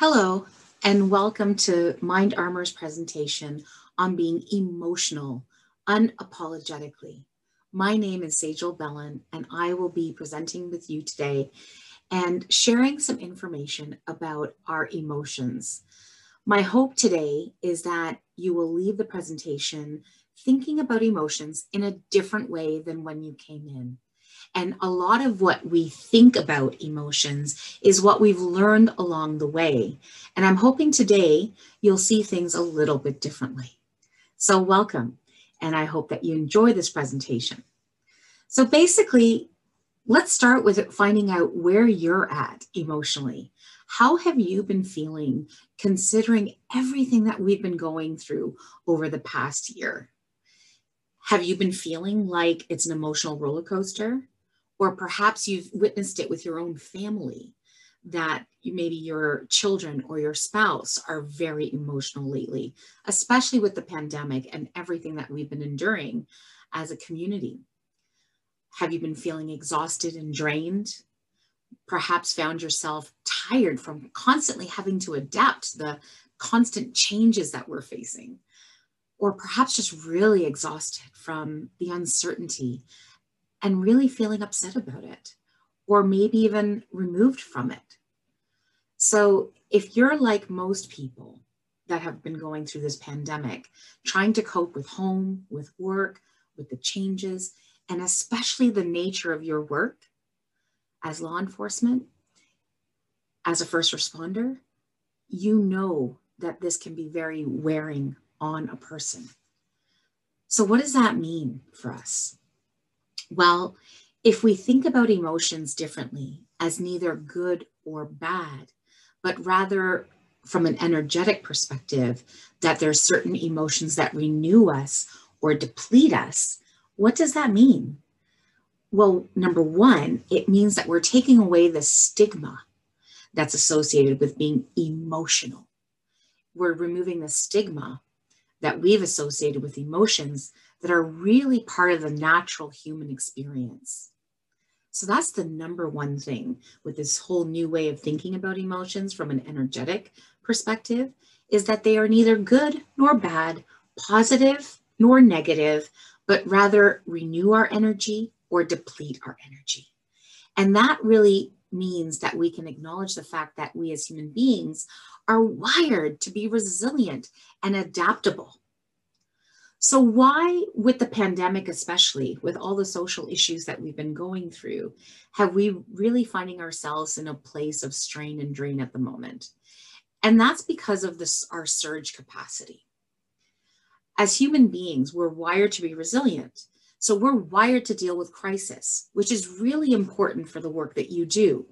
Hello, and welcome to Mind Armor's presentation on being emotional unapologetically. My name is Sajel Bellon, and I will be presenting with you today and sharing some information about our emotions. My hope today is that you will leave the presentation thinking about emotions in a different way than when you came in. And a lot of what we think about emotions is what we've learned along the way. And I'm hoping today you'll see things a little bit differently. So welcome, and I hope that you enjoy this presentation. So basically, let's start with finding out where you're at emotionally. How have you been feeling considering everything that we've been going through over the past year? Have you been feeling like it's an emotional roller coaster? Or perhaps you've witnessed it with your own family, that maybe your children or your spouse are very emotional lately, especially with the pandemic and everything that we've been enduring as a community. Have you been feeling exhausted and drained? Perhaps found yourself tired from constantly having to adapt to the constant changes that we're facing. Or perhaps just really exhausted from the uncertainty and really feeling upset about it, or maybe even removed from it. So if you're like most people that have been going through this pandemic, trying to cope with home, with work, with the changes, and especially the nature of your work as law enforcement, as a first responder, you know that this can be very wearing on a person. So what does that mean for us? Well, if we think about emotions differently as neither good or bad, but rather from an energetic perspective, that there's certain emotions that renew us or deplete us, what does that mean? Well, number one, it means that we're taking away the stigma that's associated with being emotional. We're removing the stigma that we've associated with emotions that are really part of the natural human experience. So that's the number one thing with this whole new way of thinking about emotions from an energetic perspective, is that they are neither good nor bad, positive nor negative, but rather renew our energy or deplete our energy. And that really means that we can acknowledge the fact that we as human beings are wired to be resilient and adaptable. So why, with the pandemic, especially with all the social issues that we've been going through, have we really finding ourselves in a place of strain and drain at the moment? And that's because of our surge capacity. As human beings, we're wired to be resilient. So we're wired to deal with crisis, which is really important for the work that you do.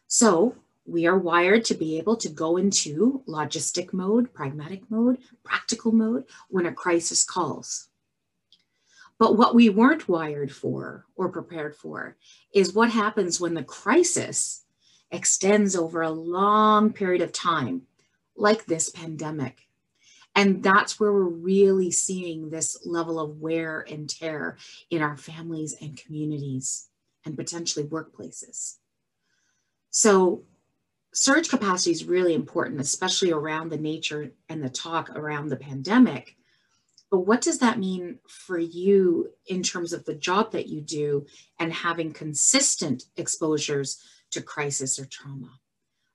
So we are wired to be able to go into logistic mode, pragmatic mode, practical mode when a crisis calls. But what we weren't wired for or prepared for is what happens when the crisis extends over a long period of time, like this pandemic. And that's where we're really seeing this level of wear and tear in our families and communities and potentially workplaces. So surge capacity is really important, especially around the nature and the talk around the pandemic. But what does that mean for you in terms of the job that you do and having consistent exposures to crisis or trauma?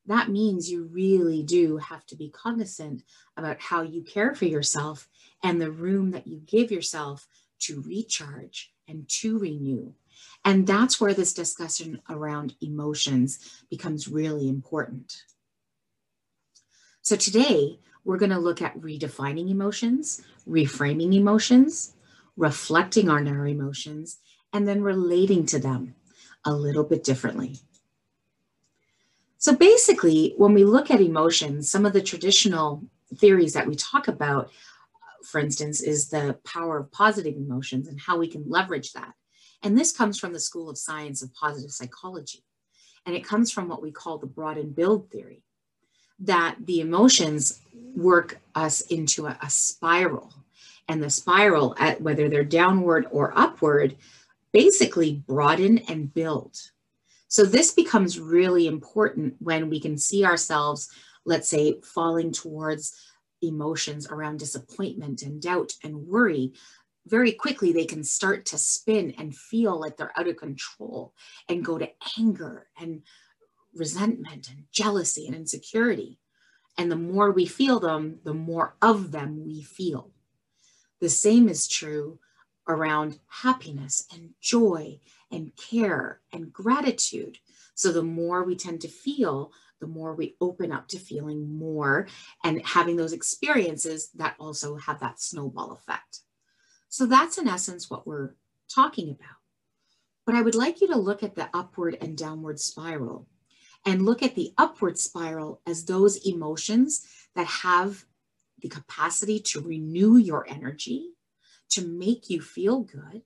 That means you really do have to be cognizant about how you care for yourself and the room that you give yourself to recharge and to renew. And that's where this discussion around emotions becomes really important. So today, we're going to look at redefining emotions, reframing emotions, reflecting on our emotions, and then relating to them a little bit differently. So basically, when we look at emotions, some of the traditional theories that we talk about, for instance, is the power of positive emotions and how we can leverage that. And this comes from the School of Science of Positive Psychology. And it comes from what we call the broad and build theory, that the emotions work us into a spiral. And the spiral, whether they're downward or upward, basically broaden and build. So this becomes really important when we can see ourselves let's say, falling towards emotions around disappointment and doubt and worry, very quickly they can start to spin and feel like they're out of control and go to anger and resentment and jealousy and insecurity. And the more we feel them, the more of them we feel. The same is true around happiness and joy and care and gratitude. So the more we tend to feel, the more we open up to feeling more and having those experiences that also have that snowball effect. So that's in essence what we're talking about. But I would like you to look at the upward and downward spiral and look at the upward spiral as those emotions that have the capacity to renew your energy, to make you feel good,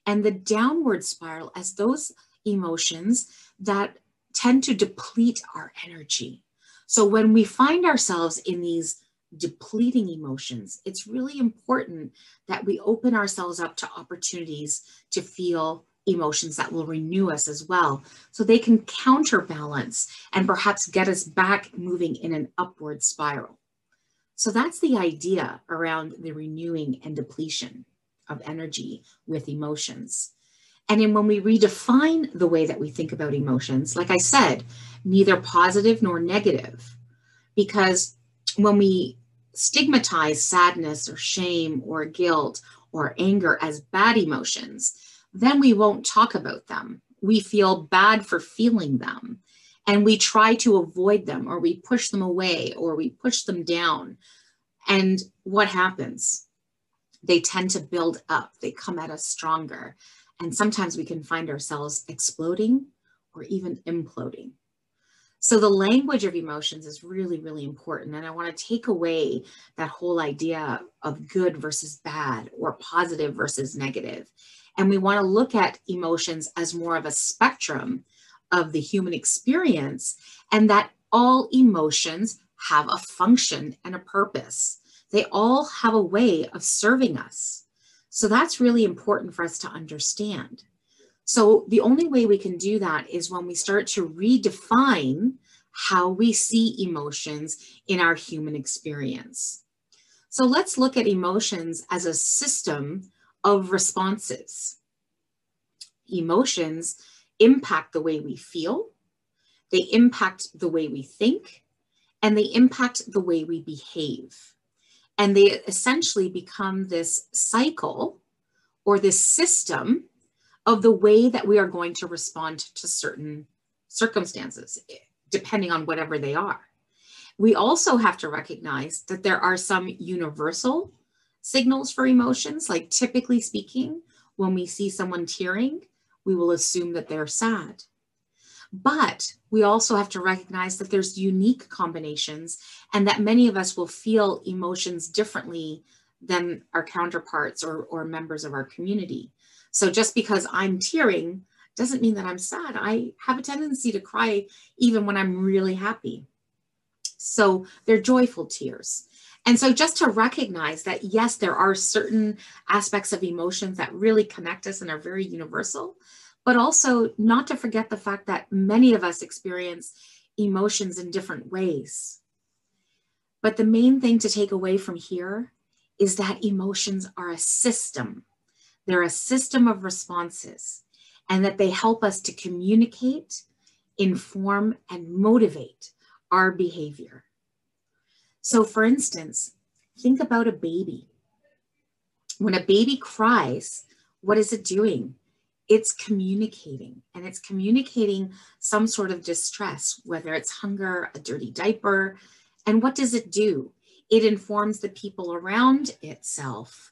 and the downward spiral as those emotions that tend to deplete our energy. So when we find ourselves in these depleting emotions, it's really important that we open ourselves up to opportunities to feel emotions that will renew us as well, so they can counterbalance and perhaps get us back moving in an upward spiral. So that's the idea around the renewing and depletion of energy with emotions. And then when we redefine the way that we think about emotions, like I said, neither positive nor negative, because when we stigmatize sadness or shame or guilt or anger as bad emotions, then we won't talk about them. We feel bad for feeling them, and we try to avoid them, or we push them away, or we push them down. And what happens? They tend to build up. They come at us stronger. And sometimes we can find ourselves exploding or even imploding. So the language of emotions is really, really important. And I want to take away that whole idea of good versus bad or positive versus negative. And we want to look at emotions as more of a spectrum of the human experience, and that all emotions have a function and a purpose. They all have a way of serving us. So that's really important for us to understand. So the only way we can do that is when we start to redefine how we see emotions in our human experience. So let's look at emotions as a system of responses. Emotions impact the way we feel, they impact the way we think, and they impact the way we behave. And they essentially become this cycle or this system of the way that we are going to respond to certain circumstances, depending on whatever they are. We also have to recognize that there are some universal signals for emotions, like typically speaking, when we see someone tearing, we will assume that they're sad. But we also have to recognize that there's unique combinations and that many of us will feel emotions differently than our counterparts or members of our community. So just because I'm tearing doesn't mean that I'm sad. I have a tendency to cry even when I'm really happy. So they're joyful tears. And so just to recognize that, yes, there are certain aspects of emotions that really connect us and are very universal, but also not to forget the fact that many of us experience emotions in different ways. But the main thing to take away from here is that emotions are a system. They're a system of responses, and that they help us to communicate, inform, and motivate our behavior. So for instance, think about a baby. When a baby cries, what is it doing? It's communicating, and it's communicating some sort of distress, whether it's hunger, a dirty diaper. And what does it do? It informs the people around itself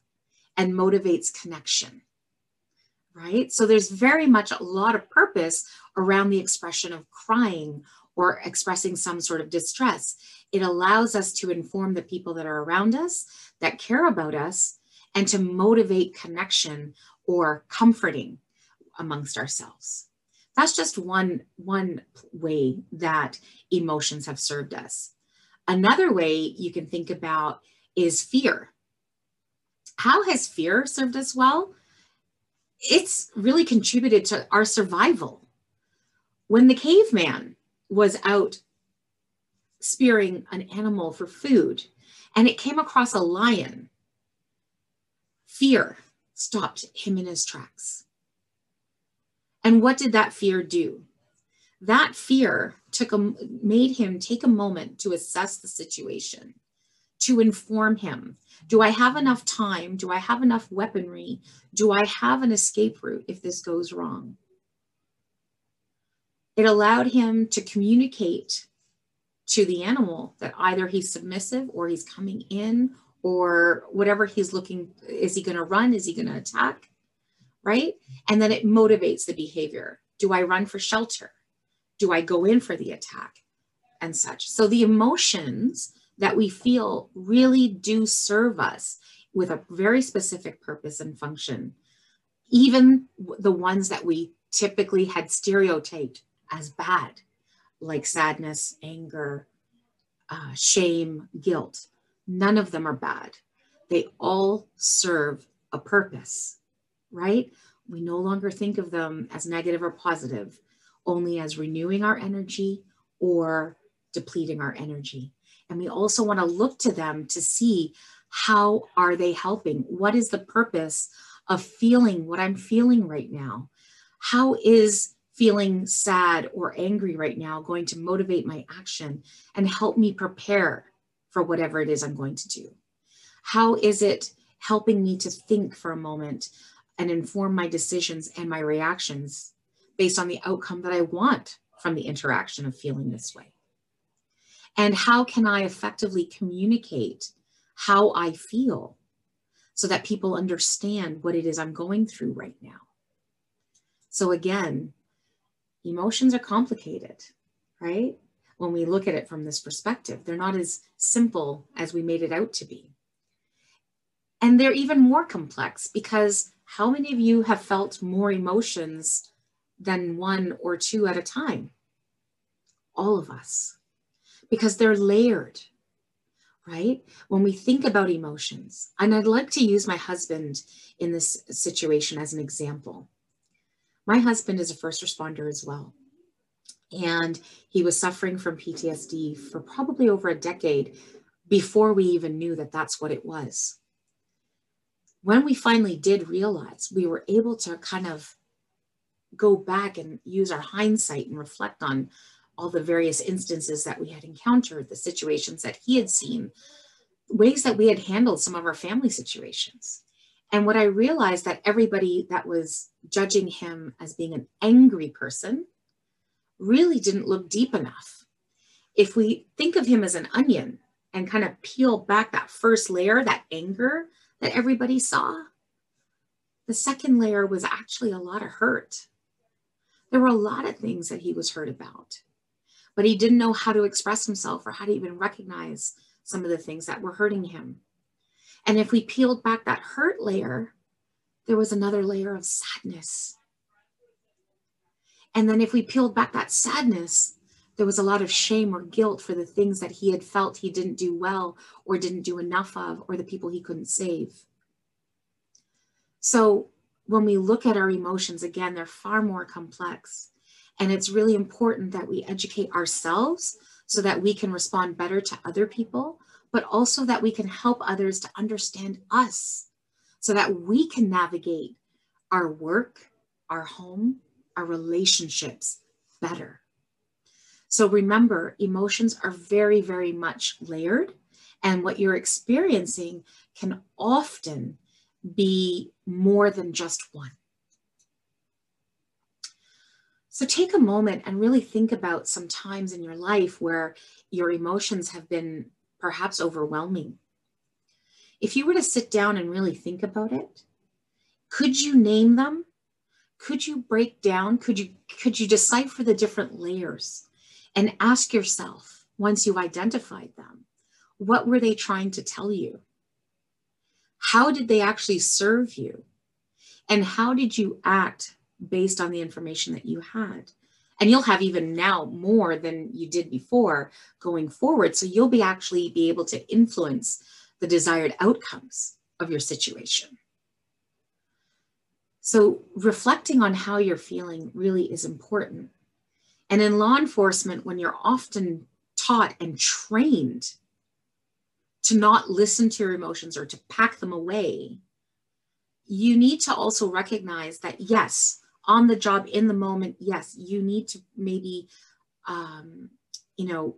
and motivates connection, right? So there's very much a lot of purpose around the expression of crying or expressing some sort of distress. It allows us to inform the people that are around us, that care about us, and to motivate connection or comforting amongst ourselves. That's just one way that emotions have served us. Another way you can think about is fear. How has fear served us well? It's really contributed to our survival. When the caveman was out spearing an animal for food and it came across a lion, fear stopped him in his tracks. And what did that fear do? That fear made him take a moment to assess the situation, to inform him. Do I have enough time? Do I have enough weaponry? Do I have an escape route if this goes wrong? It allowed him to communicate to the animal that either he's submissive or he's coming in or whatever he's looking. Is he going to run? Is he going to attack? Right? And then it motivates the behavior. Do I run for shelter? Do I go in for the attack? And such. So the emotions that we feel really do serve us with a very specific purpose and function. Even the ones that we typically had stereotyped as bad, like sadness, anger, shame, guilt. None of them are bad. They all serve a purpose, right? We no longer think of them as negative or positive, only as renewing our energy or depleting our energy. And we also want to look to them to see how are they helping? What is the purpose of feeling what I'm feeling right now? How is feeling sad or angry right now going to motivate my action and help me prepare for whatever it is I'm going to do? How is it helping me to think for a moment and inform my decisions and my reactions based on the outcome that I want from the interaction of feeling this way? And how can I effectively communicate how I feel so that people understand what it is I'm going through right now? So again, emotions are complicated, right? When we look at it from this perspective, they're not as simple as we made it out to be. And they're even more complex because how many of you have felt more emotions than one or two at a time? All of us, because they're layered, right? When we think about emotions, and I'd like to use my husband in this situation as an example. My husband is a first responder as well. And he was suffering from PTSD for probably over a decade before we even knew that that's what it was. When we finally did realize, we were able to kind of go back and use our hindsight and reflect on all the various instances that we had encountered, the situations that he had seen, ways that we had handled some of our family situations. And what I realized that everybody that was judging him as being an angry person really didn't look deep enough. If we think of him as an onion and kind of peel back that first layer, that anger that everybody saw, the second layer was actually a lot of hurt. There were a lot of things that he was hurt about, but he didn't know how to express himself or how to even recognize some of the things that were hurting him. And if we peeled back that hurt layer, there was another layer of sadness. And then if we peeled back that sadness, there was a lot of shame or guilt for the things that he had felt he didn't do well or didn't do enough of, or the people he couldn't save. So when we look at our emotions, again, they're far more complex. And it's really important that we educate ourselves so that we can respond better to other people, but also that we can help others to understand us so that we can navigate our work, our home, our relationships better. So remember, emotions are very, very much layered, and what you're experiencing can often be more than just one. So take a moment and really think about some times in your life where your emotions have been perhaps overwhelming. If you were to sit down and really think about it, could you name them? Could you break down? Could you decipher the different layers and ask yourself, once you've identified them, what were they trying to tell you? How did they actually serve you? And how did you act based on the information that you had? And you'll have even now more than you did before going forward. So you'll be able to influence the desired outcomes of your situation. So reflecting on how you're feeling really is important. And in law enforcement, when you're often taught and trained to not listen to your emotions or to pack them away, you need to also recognize that, yes, on the job, in the moment, yes, you need to maybe,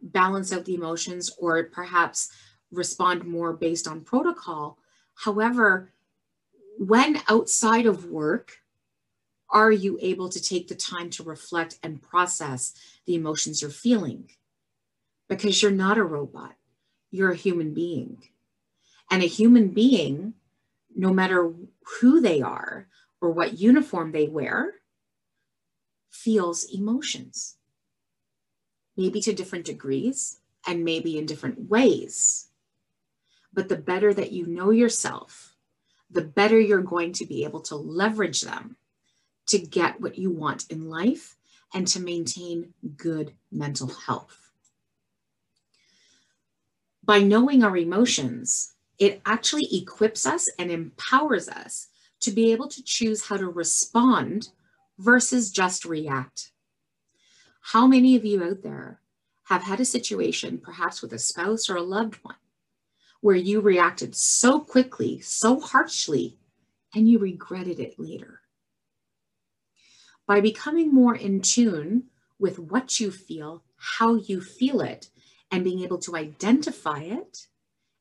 balance out the emotions or perhaps respond more based on protocol. However, when outside of work, are you able to take the time to reflect and process the emotions you're feeling? Because you're not a robot, you're a human being. And a human being, no matter who they are or what uniform they wear, feels emotions, maybe to different degrees and maybe in different ways. But the better that you know yourself, the better you're going to be able to leverage them to get what you want in life and to maintain good mental health. By knowing our emotions, it actually equips us and empowers us to be able to choose how to respond versus just react. How many of you out there have had a situation, perhaps with a spouse or a loved one, where you reacted so quickly, so harshly, and you regretted it later? By becoming more in tune with what you feel, how you feel it, and being able to identify it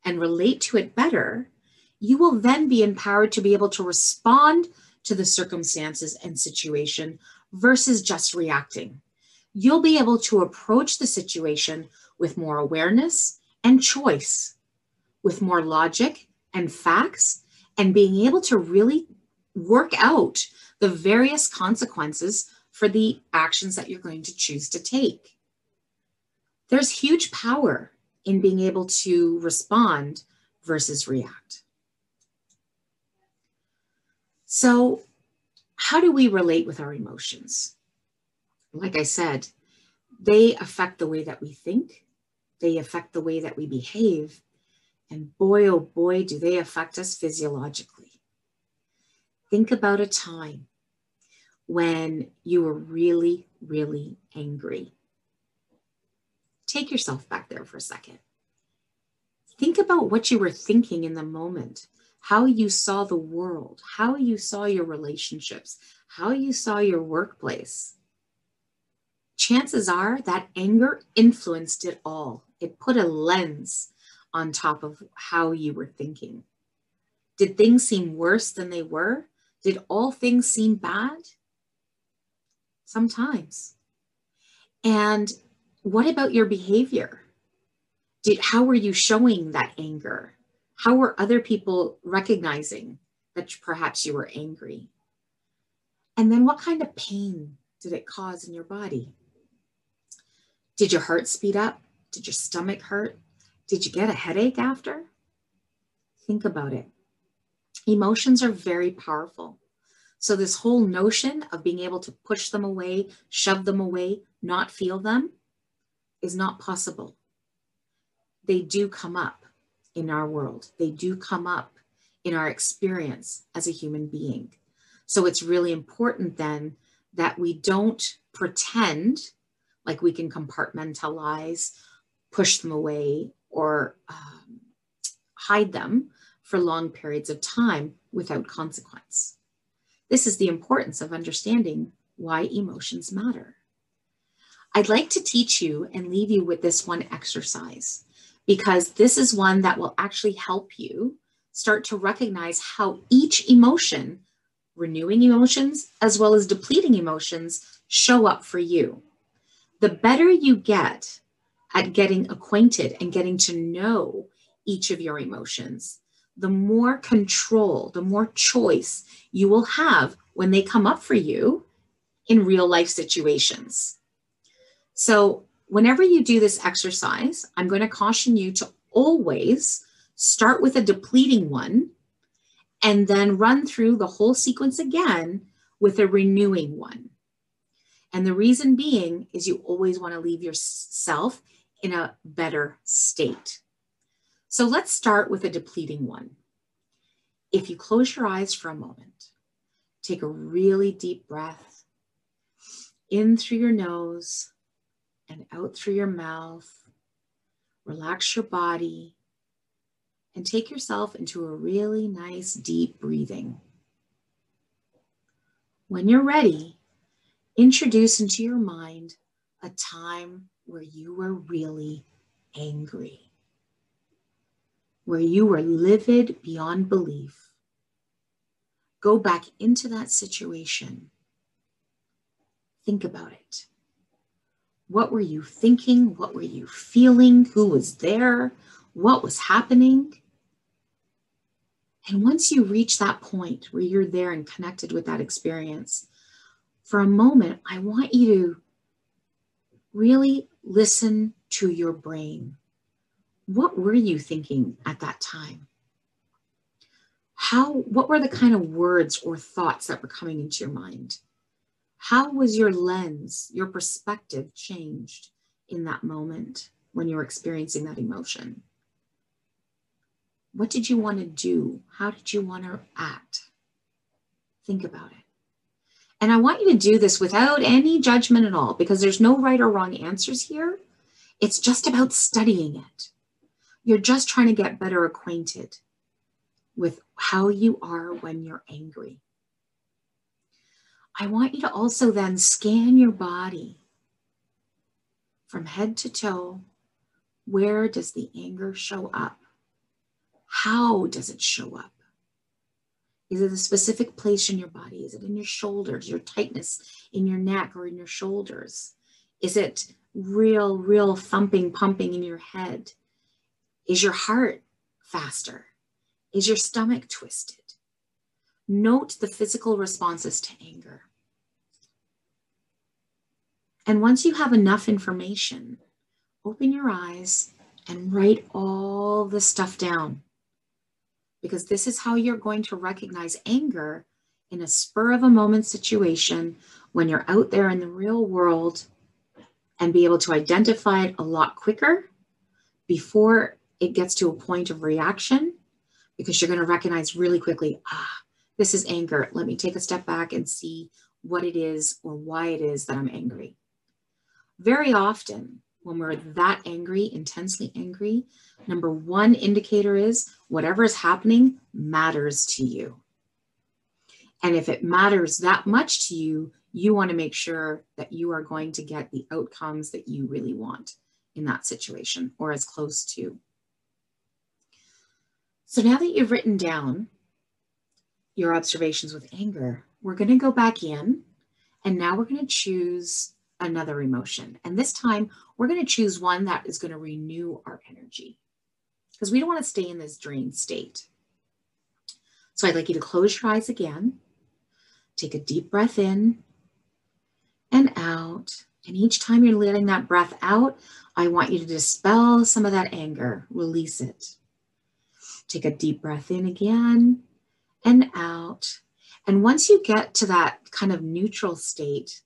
and relate to it better, you will then be empowered to be able to respond to the circumstances and situation versus just reacting. You'll be able to approach the situation with more awareness and choice, with more logic and facts, and being able to really work out the various consequences for the actions that you're going to choose to take. There's huge power in being able to respond versus react. So, how do we relate with our emotions? Like I said, they affect the way that we think, they affect the way that we behave, and boy, oh boy, do they affect us physiologically. Think about a time when you were really, really angry. Take yourself back there for a second. Think about what you were thinking in the moment, how you saw the world, how you saw your relationships, how you saw your workplace. Chances are that anger influenced it all. It put a lens on top of how you were thinking. Did things seem worse than they were? Did all things seem bad? Sometimes. And what about your behavior? How were you showing that anger? How were other people recognizing that perhaps you were angry? And then what kind of pain did it cause in your body? Did your heart speed up? Did your stomach hurt? Did you get a headache after? Think about it. Emotions are very powerful. So this whole notion of being able to push them away, shove them away, not feel them is not possible. They do come up in our world. They do come up in our experience as a human being. So it's really important then that we don't pretend like we can compartmentalize, push them away, or hide them for long periods of time without consequence. This is the importance of understanding why emotions matter. I'd like to teach you and leave you with this one exercise, because this is one that will actually help you start to recognize how each emotion, renewing emotions as well as depleting emotions, show up for you. The better you get at getting acquainted and getting to know each of your emotions, the more control, the more choice you will have when they come up for you in real life situations. So whenever you do this exercise, I'm going to caution you to always start with a depleting one and then run through the whole sequence again with a renewing one. And the reason being is you always want to leave yourself in a better state. So let's start with a depleting one. If you close your eyes for a moment, take a really deep breath in through your nose and out through your mouth. Relax your body and take yourself into a really nice deep breathing. When you're ready, introduce into your mind a time where you were really angry, where you were livid beyond belief. Go back into that situation. Think about it. What were you thinking? What were you feeling? Who was there? What was happening? And once you reach that point where you're there and connected with that experience, for a moment, I want you to really listen to your brain. What were you thinking at that time? What were the kind of words or thoughts that were coming into your mind? How was your lens, your perspective changed in that moment when you were experiencing that emotion? What did you want to do? How did you want to act? Think about it. And I want you to do this without any judgment at all, because there's no right or wrong answers here. It's just about studying it. You're just trying to get better acquainted with how you are when you're angry. I want you to also then scan your body from head to toe. Where does the anger show up? How does it show up? Is it a specific place in your body? Is it in your shoulders, your tightness in your neck or in your shoulders? Is it real thumping, pumping in your head? Is your heart faster? Is your stomach twisted? Note the physical responses to anger. And once you have enough information, open your eyes and write all the stuff down. Because this is how you're going to recognize anger in a spur of a moment situation when you're out there in the real world, and be able to identify it a lot quicker before it gets to a point of reaction, because you're going to recognize really quickly, this is anger. Let me take a step back and see what it is or why it is that I'm angry. Very often, when we're that angry, intensely angry, number one indicator is whatever is happening matters to you. And if it matters that much to you, you want to make sure that you are going to get the outcomes that you really want in that situation, or as close to. So now that you've written down your observations with anger, we're going to go back in, and now we're going to choose another emotion. And this time we're going to choose one that is going to renew our energy, because we don't want to stay in this drained state. So I'd like you to close your eyes again, take a deep breath in and out. And each time you're letting that breath out, I want you to dispel some of that anger, release it. Take a deep breath in again and out. And once you get to that kind of neutral state,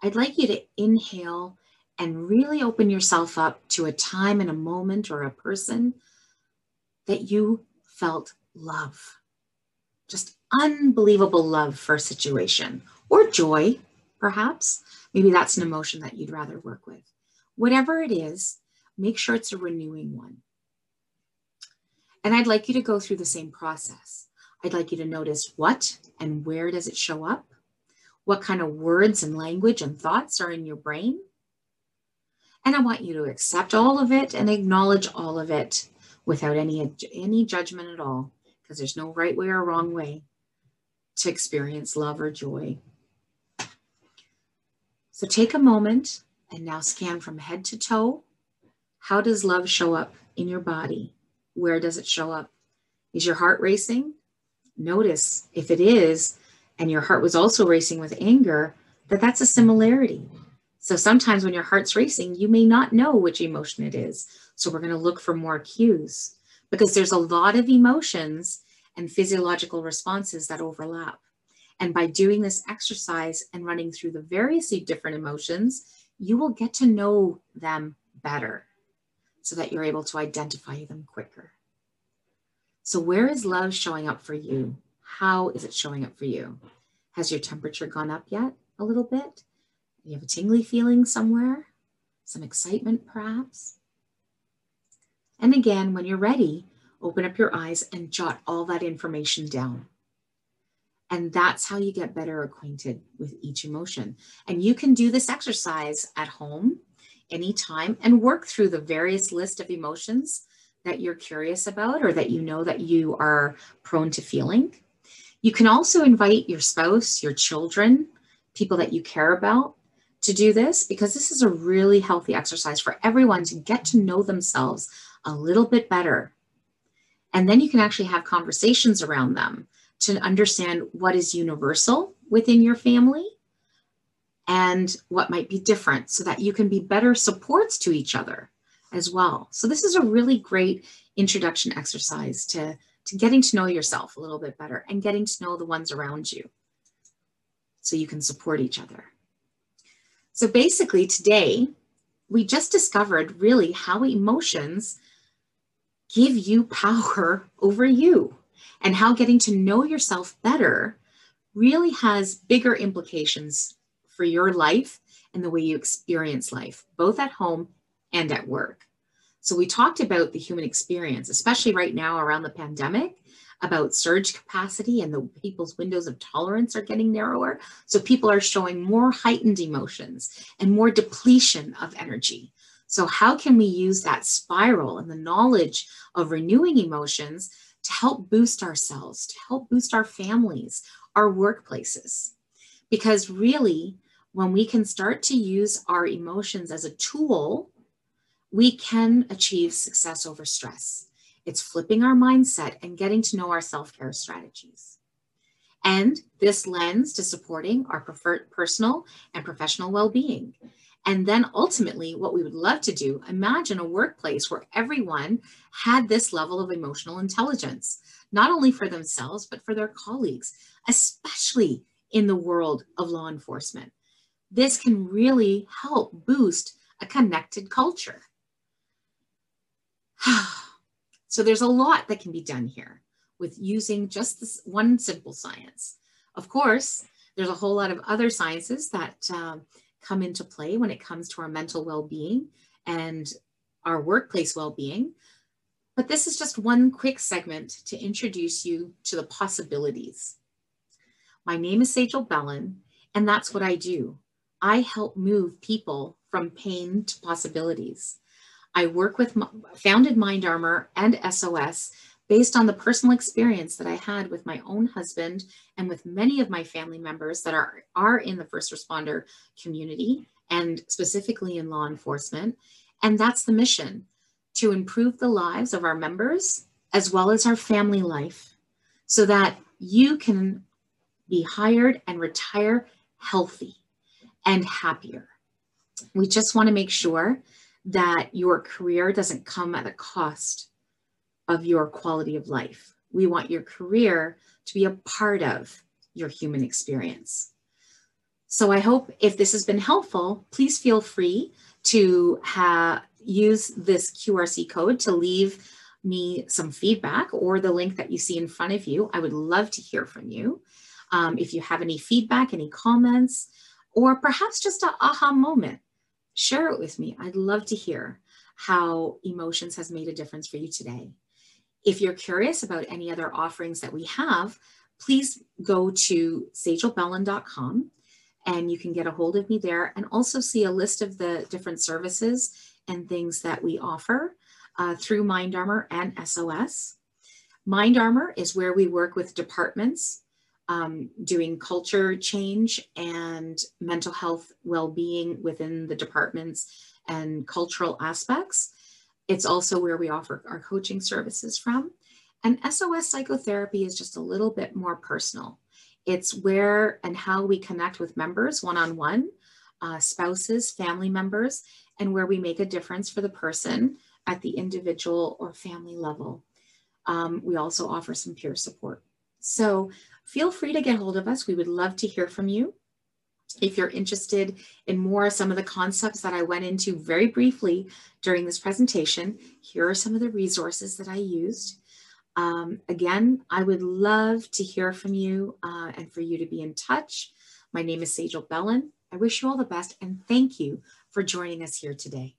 I'd like you to inhale and really open yourself up to a time and a moment or a person that you felt love. Just unbelievable love for a situation, or joy, perhaps. Maybe that's an emotion that you'd rather work with. Whatever it is, make sure it's a renewing one. And I'd like you to go through the same process. I'd like you to notice what and where does it show up? What kind of words and language and thoughts are in your brain? And I want you to accept all of it and acknowledge all of it without any judgment at all, because there's no right way or wrong way to experience love or joy. So take a moment and now scan from head to toe. How does love show up in your body? Where does it show up? Is your heart racing? Notice if it is, and your heart was also racing with anger, that's a similarity. So sometimes when your heart's racing, you may not know which emotion it is. So we're going to look for more cues, because there's a lot of emotions and physiological responses that overlap. And by doing this exercise and running through the various different emotions, you will get to know them better so that you're able to identify them quicker. So where is love showing up for you? How is it showing up for you? Has your temperature gone up yet a little bit? Do you have a tingly feeling somewhere? Some excitement perhaps? And again, when you're ready, open up your eyes and jot all that information down. And that's how you get better acquainted with each emotion. And you can do this exercise at home anytime and work through the various list of emotions that you're curious about or that you know that you are prone to feeling. You can also invite your spouse, your children, people that you care about to do this, because this is a really healthy exercise for everyone to get to know themselves a little bit better. And then you can actually have conversations around them to understand what is universal within your family and what might be different, so that you can be better supports to each other as well. So this is a really great introduction exercise to getting to know yourself a little bit better and getting to know the ones around you so you can support each other. So basically today, we just discovered really how emotions give you power over you, and how getting to know yourself better really has bigger implications for your life and the way you experience life, both at home and at work. So we talked about the human experience, especially right now around the pandemic, about surge capacity, and the people's windows of tolerance are getting narrower. So people are showing more heightened emotions and more depletion of energy. So how can we use that spiral and the knowledge of renewing emotions to help boost ourselves, to help boost our families, our workplaces? Because really, when we can start to use our emotions as a tool, we can achieve success over stress. It's flipping our mindset and getting to know our self-care strategies. And this lends to supporting our preferred personal and professional well-being. And then ultimately, what we would love to do, imagine a workplace where everyone had this level of emotional intelligence, not only for themselves, but for their colleagues, especially in the world of law enforcement. This can really help boost a connected culture. So there's a lot that can be done here with using just this one simple science. Of course, there's a whole lot of other sciences that come into play when it comes to our mental well-being and our workplace well-being. But this is just one quick segment to introduce you to the possibilities. My name is Sajel Bellon, and that's what I do. I help move people from pain to possibilities. I work with founded Mind Armor and SOS based on the personal experience that I had with my own husband and with many of my family members that are in the first responder community and specifically in law enforcement. And that's the mission, to improve the lives of our members as well as our family life, so that you can be hired and retire healthy and happier. We just want to make sure that your career doesn't come at a cost of your quality of life. We want your career to be a part of your human experience. So I hope if this has been helpful, please feel free to use this QRC code to leave me some feedback, or the link that you see in front of you. I would love to hear from you. If you have any feedback, any comments, or perhaps just an aha moment, share it with me. I'd love to hear how emotions has made a difference for you today. If you're curious about any other offerings that we have, please go to sagelbellon.com and you can get a hold of me there, and also see a list of the different services and things that we offer through Mind Armor and SOS. Mind Armor is where we work with departments doing culture change and mental health well-being within the departments and cultural aspects. It's also where we offer our coaching services from. And SOS psychotherapy is just a little bit more personal. It's where and how we connect with members one-on-one, spouses, family members, and where we make a difference for the person at the individual or family level. We also offer some peer support. So feel free to get hold of us. We would love to hear from you. If you're interested in more of some of the concepts that I went into very briefly during this presentation, here are some of the resources that I used. Again, I would love to hear from you and for you to be in touch. My name is Sajel Bellon. I wish you all the best, and thank you for joining us here today.